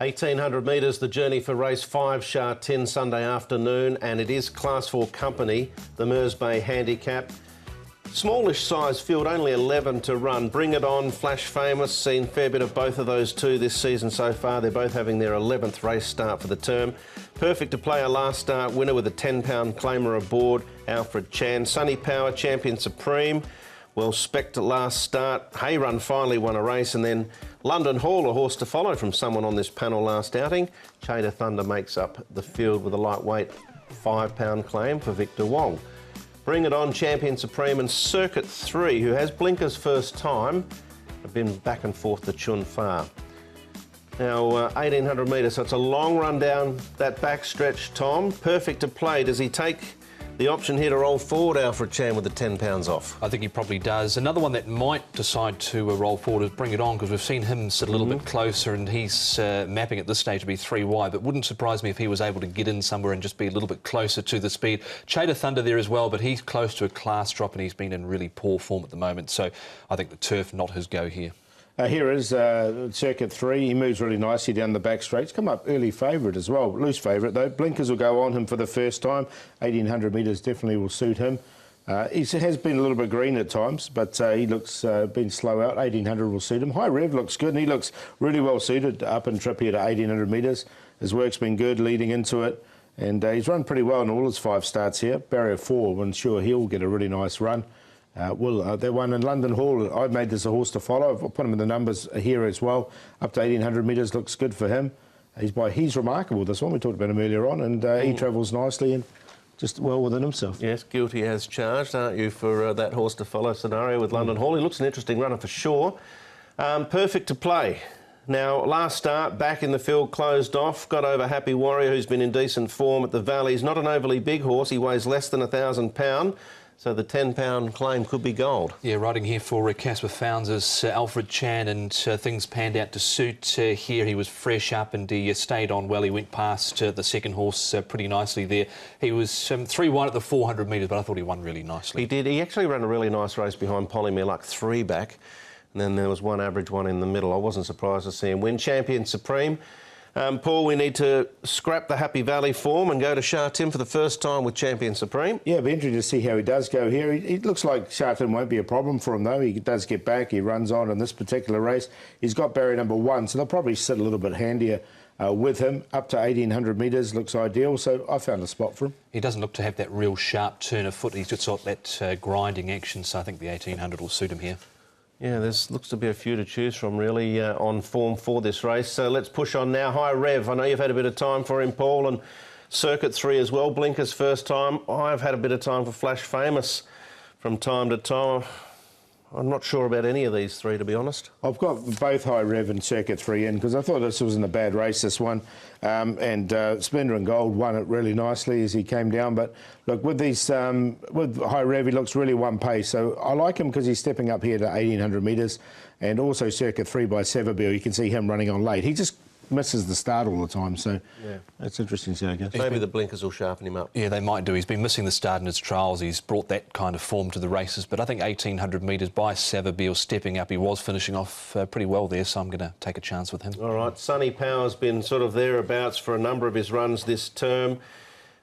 1,800 metres, the journey for race 5, Sha Tin, Sunday afternoon, and it is Class 4 company, the Mersey Bay Handicap. Smallish size field, only 11 to run. Bring It On, Flash Famous, seen a fair bit of both of those two this season so far. They're both having their 11th race start for the term. Perfect to Play, a last start winner with a £10 claimer aboard, Alfred Chan. Sunny Power, Champion Supreme. Well spec'd at last start. Hay Run finally won a race, and then London Hall, a horse to follow from someone on this panel last outing. Chater Thunder makes up the field with a lightweight £5 claim for Victor Wong. Bring It On, Champion Supreme, and Circuit 3, who has blinkers first time, have been back and forth to Chun Fa. Now, 1,800 metres, so it's a long run down that back stretch, Tom. Perfect to Play. Does he take the option here to roll forward, Alfred Chan, with the £10 off? I think he probably does. Another one that might decide to roll forward is Bring It On, because we've seen him sit a little bit closer, and he's mapping at this stage to be 3 wide, but wouldn't surprise me if he was able to get in somewhere and just be a little bit closer to the speed. Chater Thunder there as well, but he's close to a class drop and he's been in really poor form at the moment, so I think the turf, not his go here. Here is Circuit 3. He moves really nicely down the back straight. He's come up early favourite as well. Loose favourite, though. Blinkers will go on him for the first time. 1,800 metres definitely will suit him. He has been a little bit green at times, but he looks been slow out. 1,800 will suit him. High Rev looks good, and he looks really well suited up and trip here to 1,800 metres. His work's been good leading into it, and he's run pretty well in all his 5 starts here. Barrier 4, I'm sure he'll get a really nice run. They won in London Hall. I've made this a horse to follow. I've put him in the numbers here as well. Up to 1,800 metres looks good for him. He's remarkable, this one. We talked about him earlier on, and he travels nicely and just well within himself. Yes, guilty as charged, aren't you, for that horse to follow scenario with London Hall. He looks an interesting runner for sure. Perfect to Play. Now, last start, back in the field, closed off, got over Happy Warrior, who's been in decent form at the Valleys. Not an overly big horse. He weighs less than £1,000. So the £10 claim could be gold. Yeah, riding here for Casper Founds is Alfred Chan, and things panned out to suit here. He was fresh up and he stayed on well. He went past the second horse pretty nicely there. He was 3 wide at the 400 metres, but I thought he won really nicely. He did. He actually ran a really nice race behind Polymere, like 3 back. And then there was one average one in the middle. I wasn't surprised to see him win. Champion Supreme. Paul, we need to scrap the Happy Valley form and go to Sha Tin for the first time with Champion Supreme. Yeah, it'll be interesting to see how he does go here. He looks like Sha Tin won't be a problem for him, though. He does get back. He runs on in this particular race. He's got barrier number 1, so they'll probably sit a little bit handier with him. Up to 1,800 metres looks ideal, so I found a spot for him. He doesn't look to have that real sharp turn of foot. He's just got that grinding action, so I think the 1,800 will suit him here. Yeah, there's looks to be a few to choose from, really, on form for this race. So let's push on now. High Rev. I know you've had a bit of time for him, Paul, and Circuit 3 as well. Blinkers first time. I've had a bit of time for Flash Famous from time to time. I'm not sure about any of these 3, to be honest. I've got both High Rev and Circuit 3 in, because I thought this wasn't a bad race, this one. Splendor and Gold won it really nicely as he came down. But look, with these, with High Rev, he looks really one pace. So I like him because he's stepping up here to 1,800 metres. And also Circuit 3 by Severbeer, you can see him running on late. He just misses the start all the time, so yeah, it's interesting to see, I guess. Maybe the blinkers will sharpen him up. Yeah, they might do. He's been missing the start in his trials. He's brought that kind of form to the races, but I think 1,800 metres by Severbeer stepping up. He was finishing off pretty well there, so I'm going to take a chance with him. All right, Sunny Power's been sort of thereabouts for a number of his runs this term.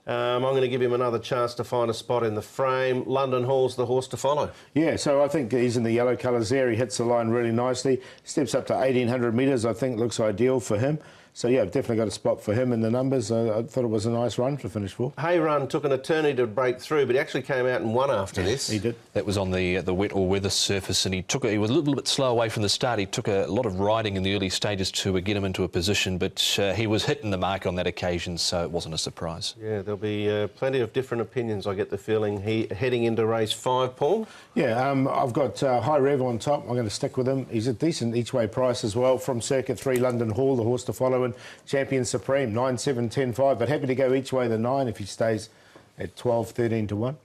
I'm going to give him another chance to find a spot in the frame. London Hall's the horse to follow. Yeah, so I think he's in the yellow colours there. He hits the line really nicely. Steps up to 1,800 metres, I think looks ideal for him. So, yeah, I've definitely got a spot for him in the numbers. I thought it was a nice run to finish for. Hay Run took an eternity to break through, but he actually came out and won after this. He did. That was on the wet or weather surface, and he was a little bit slow away from the start. He took a lot of riding in the early stages to get him into a position, but he was hitting the mark on that occasion, so it wasn't a surprise. Yeah, there'll be plenty of different opinions, I get the feeling, heading into race 5, Paul. Yeah, I've got High Rev on top. I'm going to stick with him. He's a decent each-way price as well from Circuit 3, London Hall, the horse to follow, and Champion Supreme, 9, 7, 10, 5. But happy to go each way the 9 if he stays at 12, 13 to 1.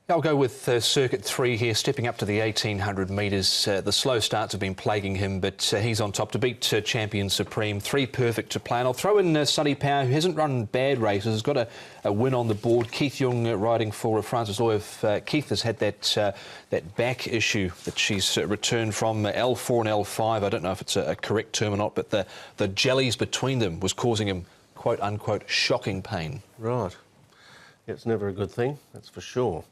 I'll go with Circuit 3 here, stepping up to the 1800 metres. The slow starts have been plaguing him, but he's on top to beat Champion Supreme. 3 perfect to play. And I'll throw in Sunny Power, who hasn't run bad races, has got a win on the board. Keith Young riding for Francis Loy. Keith has had that back issue that she's returned from L4 and L5. I don't know if it's a correct term or not, but the jellies between them was causing him, quote unquote, shocking pain. Right. It's never a good thing, that's for sure.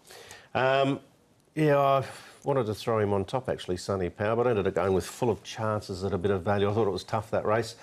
Yeah, I wanted to throw him on top, actually, Sunny Power, but I ended up going with Full of Chances at a bit of value. I thought it was tough, that race.